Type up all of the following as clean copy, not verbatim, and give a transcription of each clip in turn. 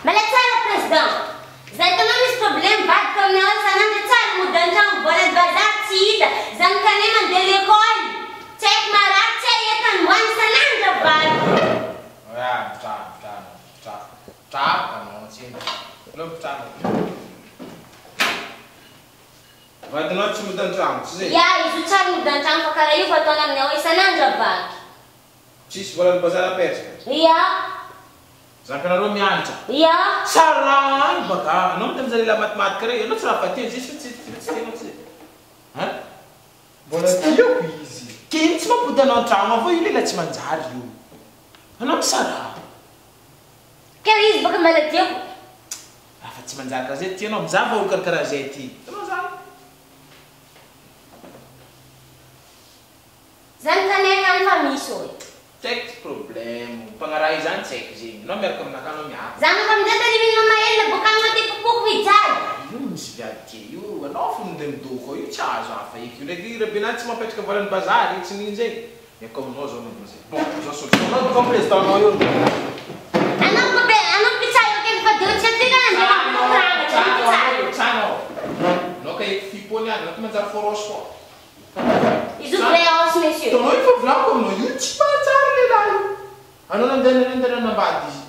Mais là, le président, vous avez quand même ce problème, va comme nous, ça n'a pas de mudar de um bolo de bazar tida, zan kane man de l'école, check marat, check yetan one sananda bal. Ja, não sim. Não tá. Vai de noite mudando de ângulo, sim. Ya, isso tá mudando de ângulo, cara, eu vou tornar meu sananda bal. Cis bola de bazar a pesca. Ya. Zakana ro miancha. Ya. Sarai baka, não temos ali a matemática, eu não será para ter, isso. Hã? Bola de eu easy. Quem se vai poder não entrar, mas vou ir lá te mandar eu. Não será. Que é isso, baka malatio? Ah, vai te mandar casete, não precisava o carcarajete. Não sabe. Zan kane kan famiso. Tek problema, pangarai zan cek sim, não me recomendo na cano minha. Zan kam jata di minum mael, bukan mati pupuk bicara. Eu não se vê aqui, eu não fui dentro do co, eu te acho a fazer que o negro rabinante se uma pet que vai no bazar, isso ninguém. É como nós vamos fazer. Bom, já sou não vamos prestar não eu. Anak bicara eu quero fazer o chat grande, não Tchau. Não quer que fique olhando, não começar a fora os fora. Isso é os monsieur. Então não é para falar como não, eu te passar ali lá. A não andar na base.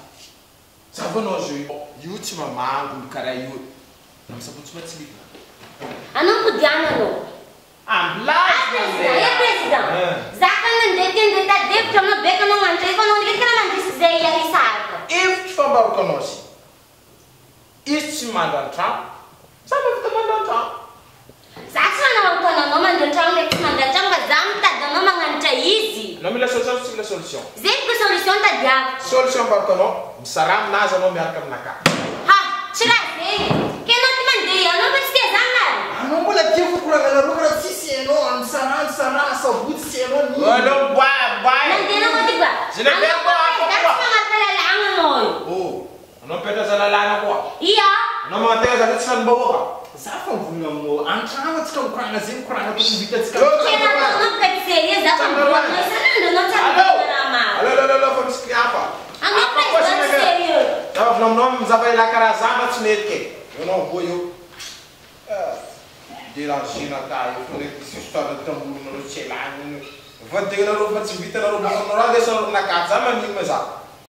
Sabe nós eu te mamando do cara eu. Não sabe o que te liga. Anak pudiana não. President. Zakan nandetin deta dep kama beka no mantri ko no dikit kana mantri se ya isar. If fabar konosi. Ist mandan Trump. Sabe o que mandan Trump? Zaksa na auto na no mandan Trump nek mandan Trump ka zamta da no manganta easy. Não me la solução. Zek ko solution ta dia. Solução barcono. Saram nasa no me arkam naka. Ha, chira se. Que no te mandei, eu não vou te zangar. Não vou lá que eu procuro a galera se não, saran só muito se não ni. Olha, vai. Nanti no ko diba. Se não pega a Zaksa matala lang no. Oh, não pega sa lalana ko. Iya. Não mantém sa tsan bawa. Zafa vunga mo, ang kama tsa kuranga zin kuranga to bita tsa. Kaya no ka seria zaksa no sanando no sanando rama. Alô, vamos criar pa. Ang pa serio. Não, vai lá carazama tsnetke. Eu não vou eu. Diragina tá, eu falei que essa história tão boa no sei lá. Vou ter na roupa de vida na roupa, não dá dessa na casa, mas não me sabe.